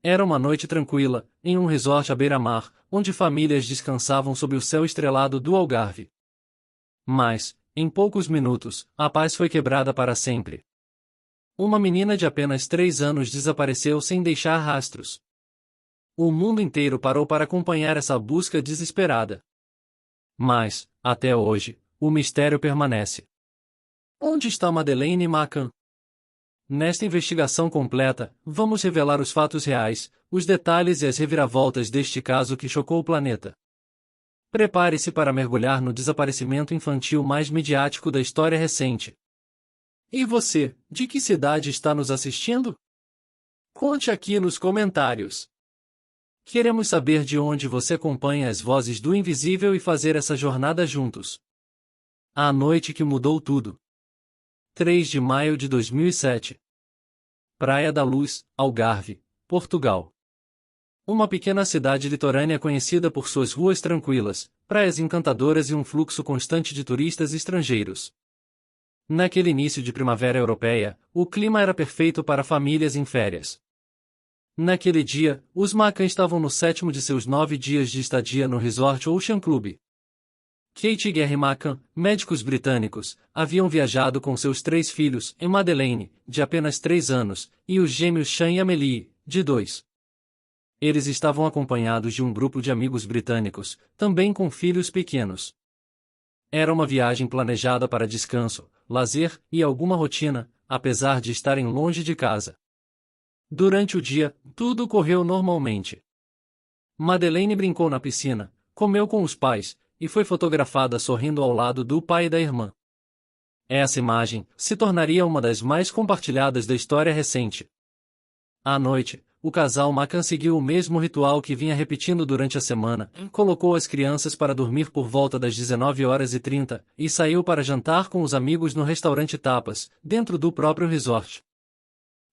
Era uma noite tranquila, em um resort à beira-mar, onde famílias descansavam sob o céu estrelado do Algarve. Mas, em poucos minutos, a paz foi quebrada para sempre. Uma menina de apenas 3 anos desapareceu sem deixar rastros. O mundo inteiro parou para acompanhar essa busca desesperada. Mas, até hoje, o mistério permanece. Onde está Madeleine McCann? Nesta investigação completa, vamos revelar os fatos reais, os detalhes e as reviravoltas deste caso que chocou o planeta. Prepare-se para mergulhar no desaparecimento infantil mais midiático da história recente. E você, de que cidade está nos assistindo? Conte aqui nos comentários. Queremos saber de onde você acompanha as vozes do invisível e fazer essa jornada juntos. A noite que mudou tudo. 3 de maio de 2007. Praia da Luz, Algarve, Portugal. Uma pequena cidade litorânea conhecida por suas ruas tranquilas, praias encantadoras e um fluxo constante de turistas estrangeiros. Naquele início de primavera europeia, o clima era perfeito para famílias em férias. Naquele dia, os McCann estavam no 7º de seus 9 dias de estadia no Resort Ocean Club. Kate e Gary McCann, médicos britânicos, haviam viajado com seus 3 filhos, e Madeleine, de apenas 3 anos, e os gêmeos Sean e Amelie, de 2. Eles estavam acompanhados de um grupo de amigos britânicos, também com filhos pequenos. Era uma viagem planejada para descanso, lazer e alguma rotina, apesar de estarem longe de casa. Durante o dia, tudo correu normalmente. Madeleine brincou na piscina, comeu com os pais, e foi fotografada sorrindo ao lado do pai e da irmã. Essa imagem se tornaria uma das mais compartilhadas da história recente. À noite, o casal McCann seguiu o mesmo ritual que vinha repetindo durante a semana, colocou as crianças para dormir por volta das 19h30 e saiu para jantar com os amigos no restaurante Tapas, dentro do próprio resort.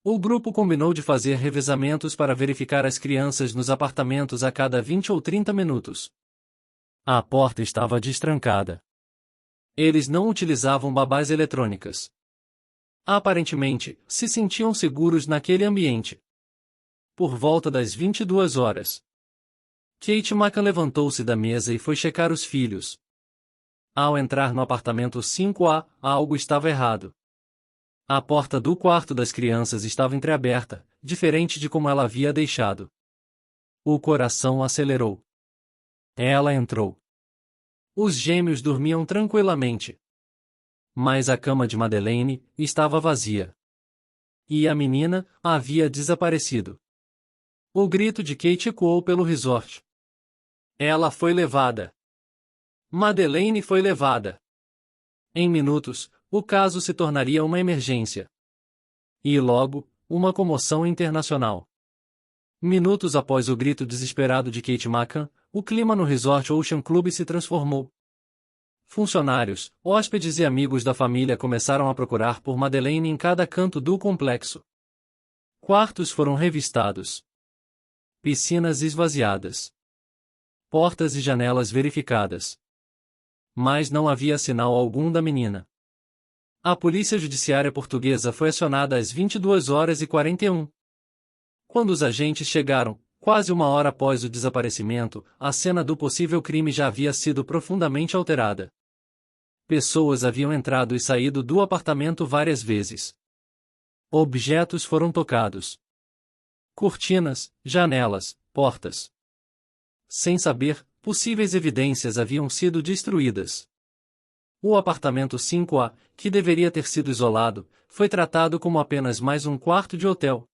O grupo combinou de fazer revezamentos para verificar as crianças nos apartamentos a cada 20 ou 30 minutos. A porta estava destrancada. Eles não utilizavam babás eletrônicas. Aparentemente, se sentiam seguros naquele ambiente. Por volta das 22 horas, Kate McCann levantou-se da mesa e foi checar os filhos. Ao entrar no apartamento 5A, algo estava errado. A porta do quarto das crianças estava entreaberta, diferente de como ela havia deixado. O coração acelerou. Ela entrou. Os gêmeos dormiam tranquilamente. Mas a cama de Madeleine estava vazia. E a menina havia desaparecido. O grito de Kate ecoou pelo resort. Ela foi levada. Madeleine foi levada. Em minutos, o caso se tornaria uma emergência. E logo, uma comoção internacional. Minutos após o grito desesperado de Kate McCann, o clima no Resort Ocean Club se transformou. Funcionários, hóspedes e amigos da família começaram a procurar por Madeleine em cada canto do complexo. Quartos foram revistados. Piscinas esvaziadas. Portas e janelas verificadas. Mas não havia sinal algum da menina. A Polícia Judiciária Portuguesa foi acionada às 22h41. Quando os agentes chegaram, quase uma hora após o desaparecimento, a cena do possível crime já havia sido profundamente alterada. Pessoas haviam entrado e saído do apartamento várias vezes. Objetos foram tocados. Cortinas, janelas, portas. Sem saber, possíveis evidências haviam sido destruídas. O apartamento 5A, que deveria ter sido isolado, foi tratado como apenas mais um quarto de hotel.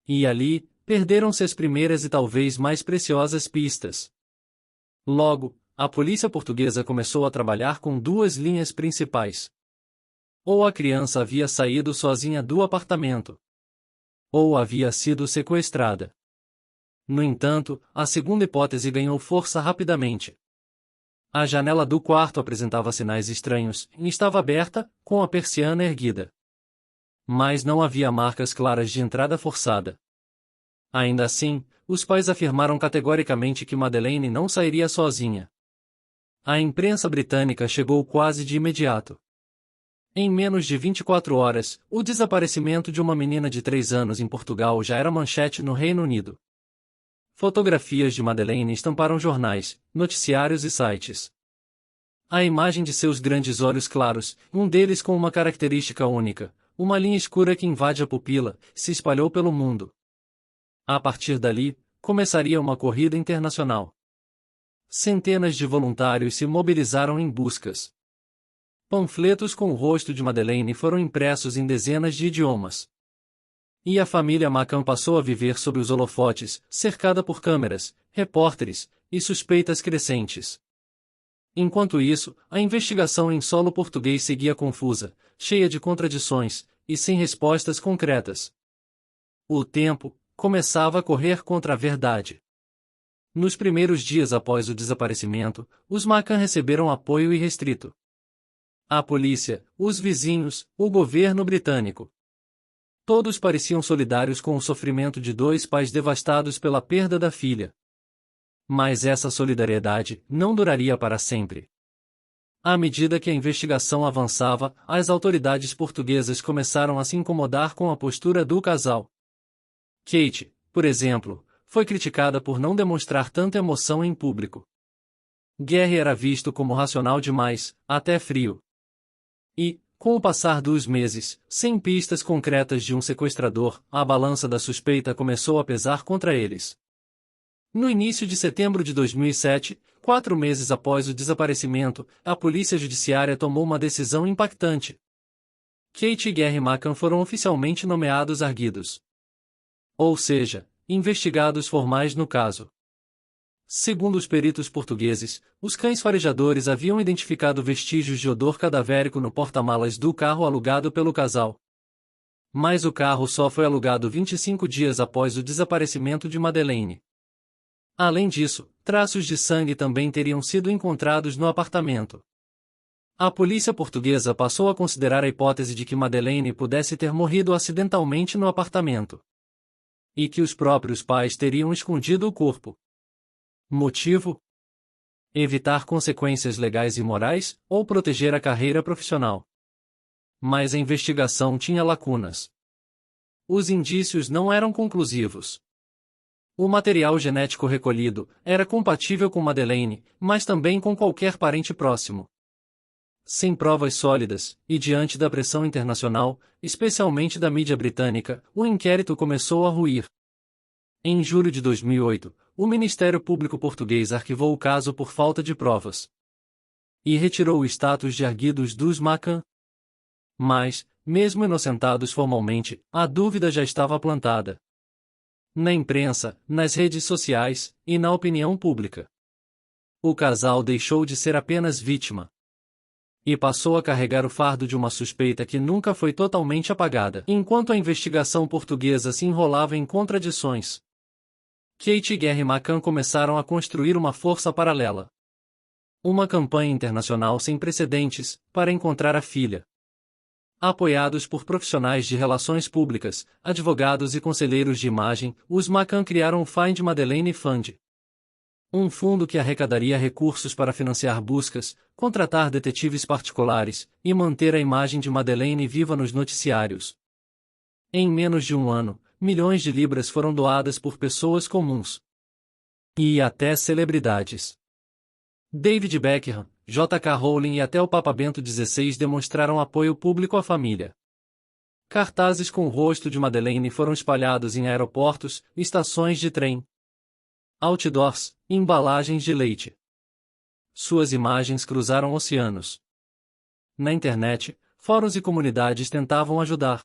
E ali, perderam-se as primeiras e talvez mais preciosas pistas. Logo, a polícia portuguesa começou a trabalhar com 2 linhas principais. Ou a criança havia saído sozinha do apartamento, ou havia sido sequestrada. No entanto, a segunda hipótese ganhou força rapidamente. A janela do quarto apresentava sinais estranhos e estava aberta, com a persiana erguida. Mas não havia marcas claras de entrada forçada. Ainda assim, os pais afirmaram categoricamente que Madeleine não sairia sozinha. A imprensa britânica chegou quase de imediato. Em menos de 24 horas, o desaparecimento de uma menina de 3 anos em Portugal já era manchete no Reino Unido. Fotografias de Madeleine estamparam jornais, noticiários e sites. A imagem de seus grandes olhos claros, um deles com uma característica única, uma linha escura que invade a pupila, se espalhou pelo mundo. A partir dali, começaria uma corrida internacional. Centenas de voluntários se mobilizaram em buscas. Panfletos com o rosto de Madeleine foram impressos em dezenas de idiomas. E a família McCann passou a viver sob os holofotes, cercada por câmeras, repórteres e suspeitas crescentes. Enquanto isso, a investigação em solo português seguia confusa, cheia de contradições e sem respostas concretas. O tempo começava a correr contra a verdade. Nos primeiros dias após o desaparecimento, os McCann receberam apoio irrestrito. A polícia, os vizinhos, o governo britânico. Todos pareciam solidários com o sofrimento de dois pais devastados pela perda da filha. Mas essa solidariedade não duraria para sempre. À medida que a investigação avançava, as autoridades portuguesas começaram a se incomodar com a postura do casal. Kate, por exemplo, foi criticada por não demonstrar tanta emoção em público. Gary era visto como racional demais, até frio. E, com o passar dos meses, sem pistas concretas de um sequestrador, a balança da suspeita começou a pesar contra eles. No início de setembro de 2007, 4 meses após o desaparecimento, a polícia judiciária tomou uma decisão impactante. Kate e Gary McCann foram oficialmente nomeados arguidos. Ou seja, investigados formais no caso. Segundo os peritos portugueses, os cães farejadores haviam identificado vestígios de odor cadavérico no porta-malas do carro alugado pelo casal. Mas o carro só foi alugado 25 dias após o desaparecimento de Madeleine. Além disso, traços de sangue também teriam sido encontrados no apartamento. A polícia portuguesa passou a considerar a hipótese de que Madeleine pudesse ter morrido acidentalmente no apartamento. E que os próprios pais teriam escondido o corpo. Motivo? Evitar consequências legais e morais, ou proteger a carreira profissional. Mas a investigação tinha lacunas. Os indícios não eram conclusivos. O material genético recolhido era compatível com Madeleine, mas também com qualquer parente próximo. Sem provas sólidas, e diante da pressão internacional, especialmente da mídia britânica, o inquérito começou a ruir. Em julho de 2008, o Ministério Público Português arquivou o caso por falta de provas. E retirou o status de arguidos dos McCann. Mas, mesmo inocentados formalmente, a dúvida já estava plantada. Na imprensa, nas redes sociais, e na opinião pública. O casal deixou de ser apenas vítima. E passou a carregar o fardo de uma suspeita que nunca foi totalmente apagada, enquanto a investigação portuguesa se enrolava em contradições. Kate e Gary McCann começaram a construir uma força paralela. Uma campanha internacional sem precedentes, para encontrar a filha. Apoiados por profissionais de relações públicas, advogados e conselheiros de imagem, os McCann criaram o Find Madeleine Fund. Um fundo que arrecadaria recursos para financiar buscas, contratar detetives particulares, e manter a imagem de Madeleine viva nos noticiários. Em menos de um ano, milhões de libras foram doadas por pessoas comuns. E até celebridades. David Beckham, J.K. Rowling e até o Papa Bento XVI demonstraram apoio público à família. Cartazes com o rosto de Madeleine foram espalhados em aeroportos, estações de trem. Outdoors, embalagens de leite. Suas imagens cruzaram oceanos. Na internet, fóruns e comunidades tentavam ajudar.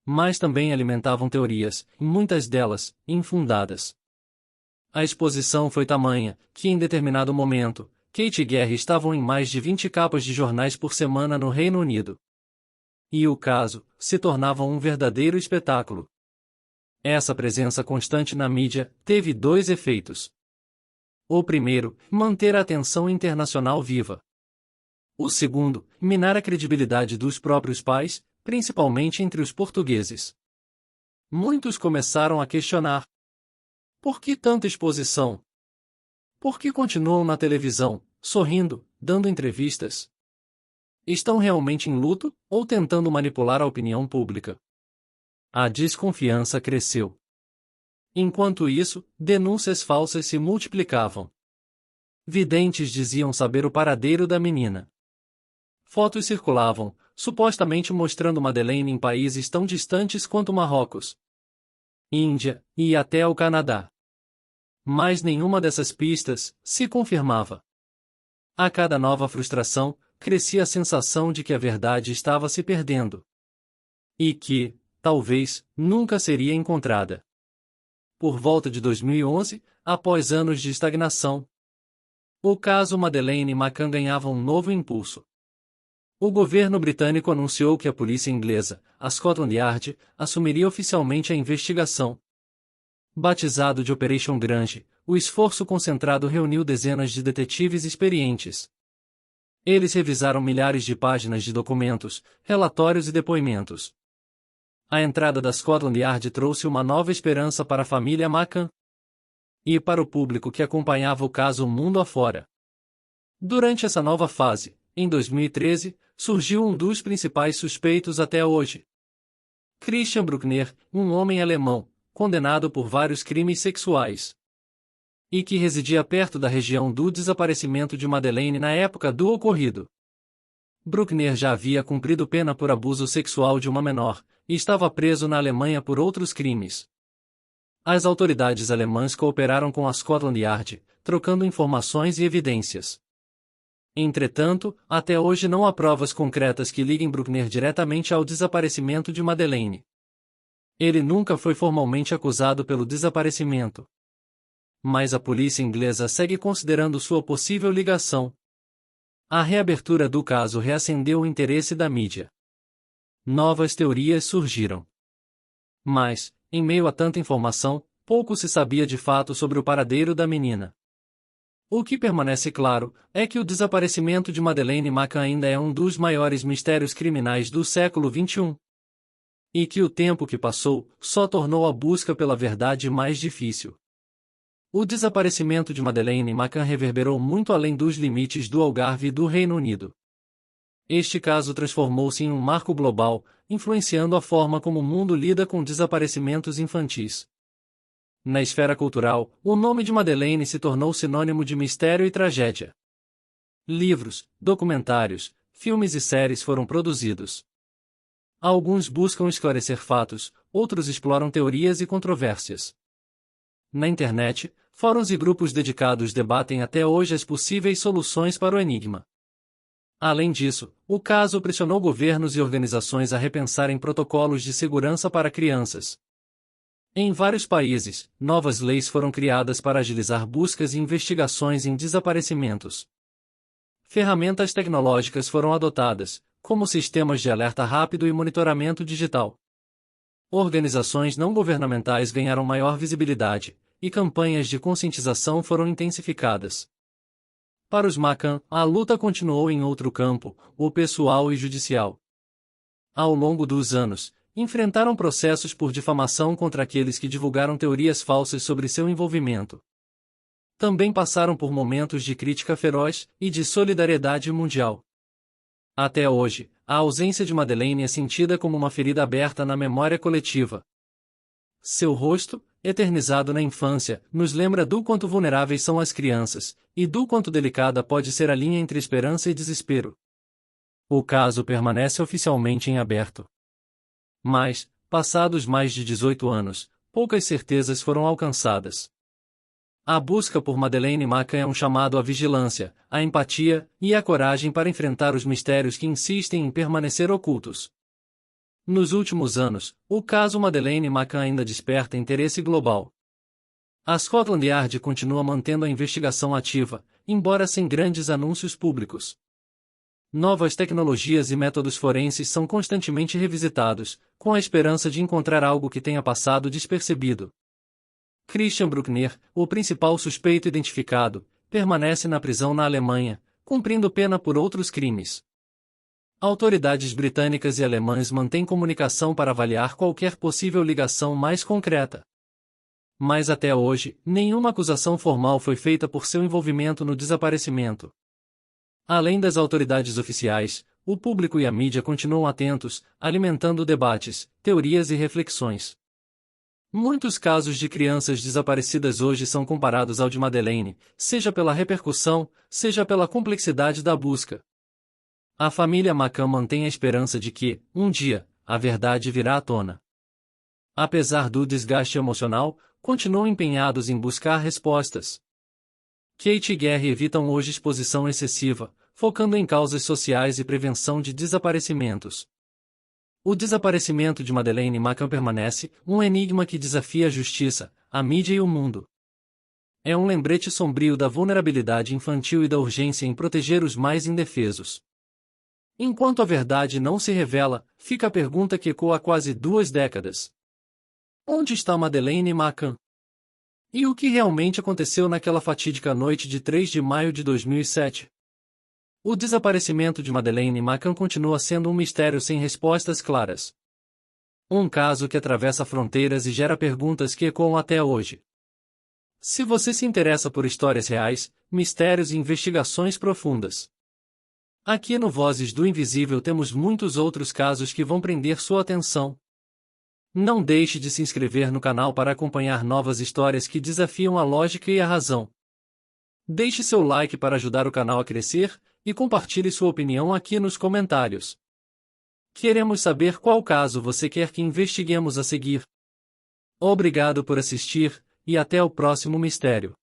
Mas também alimentavam teorias, muitas delas, infundadas. A exposição foi tamanha, que em determinado momento, Kate e Gary estavam em mais de 20 capas de jornais por semana no Reino Unido. E o caso se tornava um verdadeiro espetáculo. Essa presença constante na mídia teve 2 efeitos. O primeiro, manter a atenção internacional viva. O segundo, minar a credibilidade dos próprios pais, principalmente entre os portugueses. Muitos começaram a questionar: por que tanta exposição? Por que continuam na televisão, sorrindo, dando entrevistas? Estão realmente em luto, ou tentando manipular a opinião pública? A desconfiança cresceu. Enquanto isso, denúncias falsas se multiplicavam. Videntes diziam saber o paradeiro da menina. Fotos circulavam, supostamente mostrando Madeleine em países tão distantes quanto Marrocos, Índia e até o Canadá. Mas nenhuma dessas pistas se confirmava. A cada nova frustração, crescia a sensação de que a verdade estava se perdendo. E que, talvez, nunca seria encontrada. Por volta de 2011, após anos de estagnação, o caso Madeleine McCann ganhava um novo impulso. O governo britânico anunciou que a polícia inglesa, a Scotland Yard, assumiria oficialmente a investigação. Batizado de Operation Grange, o esforço concentrado reuniu dezenas de detetives experientes. Eles revisaram milhares de páginas de documentos, relatórios e depoimentos. A entrada da Scotland Yard trouxe uma nova esperança para a família McCann e para o público que acompanhava o caso mundo afora. Durante essa nova fase, em 2013, surgiu um dos principais suspeitos até hoje. Christian Bruckner, um homem alemão, condenado por vários crimes sexuais, e que residia perto da região do desaparecimento de Madeleine na época do ocorrido. Bruckner já havia cumprido pena por abuso sexual de uma menor, e estava preso na Alemanha por outros crimes. As autoridades alemãs cooperaram com a Scotland Yard, trocando informações e evidências. Entretanto, até hoje não há provas concretas que liguem Bruckner diretamente ao desaparecimento de Madeleine. Ele nunca foi formalmente acusado pelo desaparecimento. Mas a polícia inglesa segue considerando sua possível ligação. A reabertura do caso reacendeu o interesse da mídia. Novas teorias surgiram. Mas, em meio a tanta informação, pouco se sabia de fato sobre o paradeiro da menina. O que permanece claro é que o desaparecimento de Madeleine McCann ainda é um dos maiores mistérios criminais do século XXI. E que o tempo que passou só tornou a busca pela verdade mais difícil. O desaparecimento de Madeleine McCann reverberou muito além dos limites do Algarve e do Reino Unido. Este caso transformou-se em um marco global, influenciando a forma como o mundo lida com desaparecimentos infantis. Na esfera cultural, o nome de Madeleine se tornou sinônimo de mistério e tragédia. Livros, documentários, filmes e séries foram produzidos. Alguns buscam esclarecer fatos, outros exploram teorias e controvérsias. Na internet, fóruns e grupos dedicados debatem até hoje as possíveis soluções para o enigma. Além disso, o caso pressionou governos e organizações a repensarem protocolos de segurança para crianças. Em vários países, novas leis foram criadas para agilizar buscas e investigações em desaparecimentos. Ferramentas tecnológicas foram adotadas, como sistemas de alerta rápido e monitoramento digital. Organizações não governamentais ganharam maior visibilidade, e campanhas de conscientização foram intensificadas. Para os McCann, a luta continuou em outro campo, o pessoal e judicial. Ao longo dos anos, enfrentaram processos por difamação contra aqueles que divulgaram teorias falsas sobre seu envolvimento. Também passaram por momentos de crítica feroz e de solidariedade mundial. Até hoje, a ausência de Madeleine é sentida como uma ferida aberta na memória coletiva. Seu rosto, eternizado na infância, nos lembra do quanto vulneráveis são as crianças, e do quanto delicada pode ser a linha entre esperança e desespero. O caso permanece oficialmente em aberto. Mas, passados mais de 18 anos, poucas certezas foram alcançadas. A busca por Madeleine McCann é um chamado à vigilância, à empatia e à coragem para enfrentar os mistérios que insistem em permanecer ocultos. Nos últimos anos, o caso Madeleine McCann ainda desperta interesse global. A Scotland Yard continua mantendo a investigação ativa, embora sem grandes anúncios públicos. Novas tecnologias e métodos forenses são constantemente revisitados, com a esperança de encontrar algo que tenha passado despercebido. Christian Bruckner, o principal suspeito identificado, permanece na prisão na Alemanha, cumprindo pena por outros crimes. Autoridades britânicas e alemãs mantêm comunicação para avaliar qualquer possível ligação mais concreta. Mas até hoje, nenhuma acusação formal foi feita por seu envolvimento no desaparecimento. Além das autoridades oficiais, o público e a mídia continuam atentos, alimentando debates, teorias e reflexões. Muitos casos de crianças desaparecidas hoje são comparados ao de Madeleine, seja pela repercussão, seja pela complexidade da busca. A família McCann mantém a esperança de que, um dia, a verdade virá à tona. Apesar do desgaste emocional, continuam empenhados em buscar respostas. Kate e Gary evitam hoje exposição excessiva, focando em causas sociais e prevenção de desaparecimentos. O desaparecimento de Madeleine McCann permanece um enigma que desafia a justiça, a mídia e o mundo. É um lembrete sombrio da vulnerabilidade infantil e da urgência em proteger os mais indefesos. Enquanto a verdade não se revela, fica a pergunta que ecoa há quase 2 décadas. Onde está Madeleine McCann? E o que realmente aconteceu naquela fatídica noite de 3 de maio de 2007? O desaparecimento de Madeleine McCann continua sendo um mistério sem respostas claras. Um caso que atravessa fronteiras e gera perguntas que ecoam até hoje. Se você se interessa por histórias reais, mistérios e investigações profundas, aqui no Vozes do Invisível temos muitos outros casos que vão prender sua atenção. Não deixe de se inscrever no canal para acompanhar novas histórias que desafiam a lógica e a razão. Deixe seu like para ajudar o canal a crescer, e compartilhe sua opinião aqui nos comentários. Queremos saber qual caso você quer que investiguemos a seguir. Obrigado por assistir, e até o próximo mistério.